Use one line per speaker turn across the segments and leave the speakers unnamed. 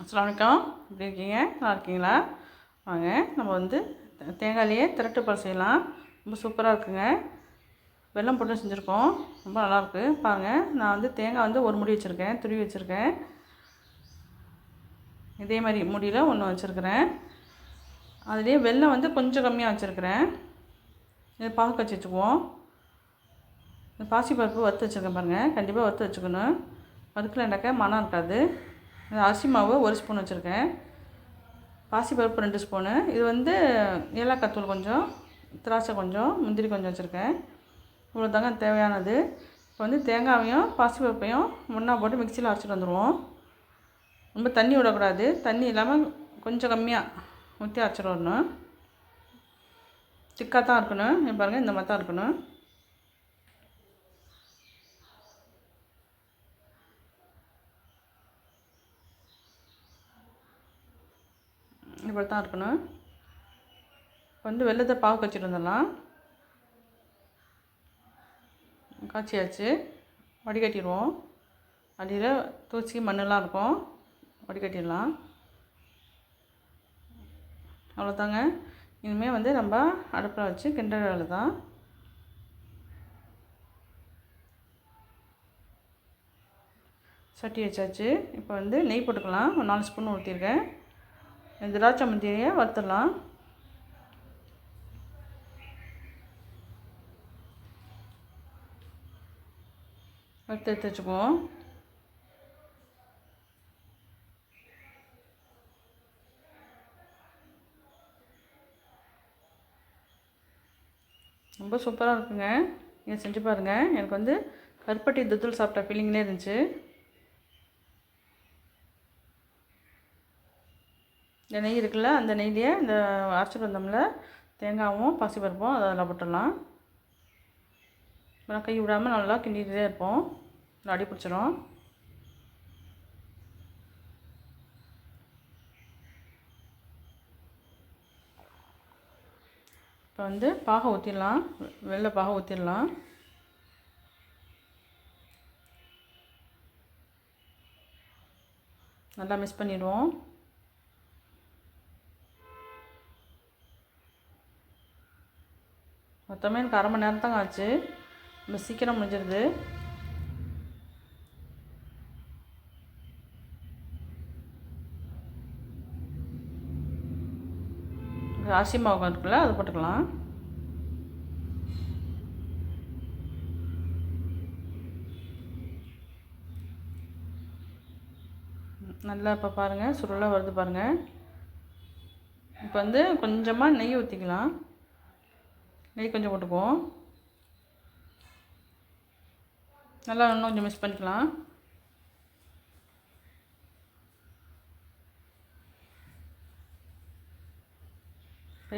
அஸ்ஸலாமு அலைக்கும். எப்படி இருக்கீங்க? நல்லா இருக்கீங்களா? வாங்க நம்ம வந்து தேங்காயிலேயே திரட்டு பால் செய்யலாம். ரொம்ப சூப்பராக இருக்குங்க. வெல்லம் போட்டு செஞ்சுருக்கோம். ரொம்ப நல்லாயிருக்கு. பாருங்கள், நான் வந்து தேங்காய் வந்து ஒரு முடி வச்சுருக்கேன், துருவி வச்சுருக்கேன். இதே மாதிரி முடியில் ஒன்று வச்சுருக்கிறேன். அதுலேயே வெல்லம் வந்து கொஞ்சம் கம்மியாக வச்சுருக்கிறேன். இதை பாகு காய்ச்சி வச்சுக்குவோம். இந்த பாசிப்பருப்பு வறுத்து வச்சுருக்கேன் பாருங்கள். கண்டிப்பாக வறுத்து வச்சுக்கணும். வறுக்கலைனாக்கா மனம் இருக்காது. அரிசி மாவு 1 ஸ்பூன் வச்சுருக்கேன். பாசிப்பருப்பு 2 ஸ்பூனு. இது வந்து ஏலக்காய் தூள் கொஞ்சம், திராட்சை கொஞ்சம், முந்திரி கொஞ்சம் வச்சுருக்கேன். இவ்வளோ தாங்க தேவையானது. இப்போ வந்து தேங்காயையும் பாசிப்பருப்பையும் ஒன்றா போட்டு மிக்சியில் அரைச்சிட்டு வந்துடுவோம். ரொம்ப தண்ணி விடக்கூடாது. தண்ணி இல்லாமல் கொஞ்சம் கம்மியாக ஊற்றி அரைச்சிட்டு வரணும். திக்காக தான் இருக்கணும். பாருங்கள், இந்த மாதிரி தான் இருக்கணும். இப்படி தான் இருக்கணும். இப்போ வந்து வெல்லத்தை பாகு காய்ச்சிட்டு வந்துடலாம். காய்ச்சியாச்சு. வடிகட்டிடுவோம். அடியில் தூசி மண்ணெல்லாம் இருக்கும், வடிகட்டிடலாம். அவ்வளோதாங்க. இனிமேல் வந்து நம்ம அடுப்பில் வச்சு கிண்டுற வேலை தான். சட்டி வச்சாச்சு. இப்போ வந்து நெய் போட்டுக்கலாம். ஒரு 4 ஸ்பூன் ஊற்றிருக்கேன். திராட்சை முந்திரியை வறுத்துடலாம். வறுத்து எடுத்து வச்சுக்குவோம். ரொம்ப சூப்பராக இருக்குங்க. நீங்கள் செஞ்சு பாருங்கள். எனக்கு வந்து கருப்பட்டி துத்தூள் சாப்பிட்ட ஃபீலிங்லேயே இருந்துச்சு. இந்த நெய் இருக்குல்ல, அந்த நெய்லேயே இந்த அரைச்சிட்டு வந்தோம்ல தேங்காயும் பாசிப்பருப்பும் அதை அதில் போட்டுடலாம். அப்புறம் கை விடாமல் நல்லா கிண்டிகிட்டே இருப்போம். அடி பிடிச்சிரும். இப்போ வந்து பாகை ஊற்றிடலாம். வெள்ளை பாகை ஊற்றிடலாம். நல்லா மிக்ஸ் பண்ணிடுவோம். மொத்தமே எனக்கு 1/2 மணி நேரம் தாங்க ஆச்சு. ரொம்ப சீக்கிரம் முடிஞ்சிருது. அரிசி மாவு இருக்குல்ல, அது போட்டுக்கலாம். நல்லா இப்போ பாருங்கள், சுருளாக வருது பாருங்கள். இப்போ வந்து கொஞ்சமாக நெய் ஊற்றிக்கலாம். நெய் கொஞ்சம் போட்டுக்குவோம். நல்லா இன்னும் கொஞ்சம் மிக்ஸ் பண்ணிக்கலாம்.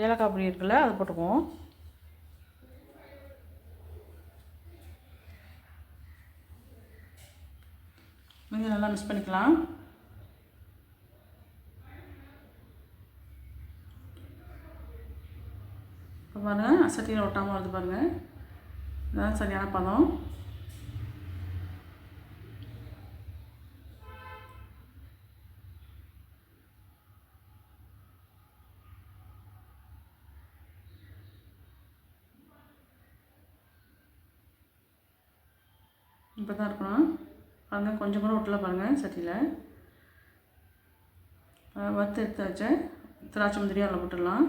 ஏலக்காய் பொடி இருக்குல்ல, அது போட்டுக்குவோம். கொஞ்சம் நல்லா மிக்ஸ் பண்ணிக்கலாம். இப்போ பாருங்கள், சட்டியில் ஒட்டாமல் வருது பாருங்கள். இதுதான் சரியான பதம். இப்போ தான் இருக்கணும். பாருங்கள், கொஞ்சம் கூட ஒட்டல பாருங்கள். சட்டியில் வறுத்து எடுத்து வச்ச திராட்சை முந்திரி அதில் போட்டுடலாம்.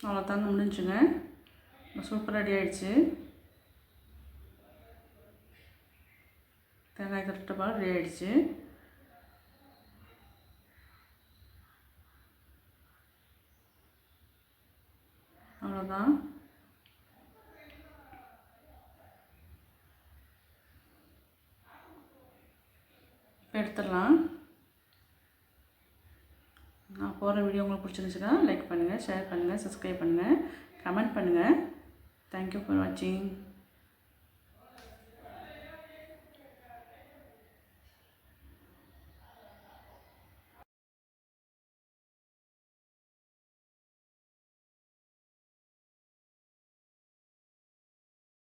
அவ்வளோதாங்க, முடிஞ்சுங்க. சூப்பராக ரெடி ஆகிடுச்சு. தேங்காய் திரட்டு பால் ரெடி ஆகிடுச்சு. அவ்வளோதான். இப்போ எடுத்துடலாம். நான் போகிற வீடியோ உங்களுக்கு பிடிச்சிருந்துச்சுன்னா லைக் பண்ணுங்கள், ஷேர் பண்ணுங்கள், சப்ஸ்கிரைப் பண்ணுங்கள், கமெண்ட் பண்ணுங்கள். தேங்க்யூ ஃபார் வாட்சிங்.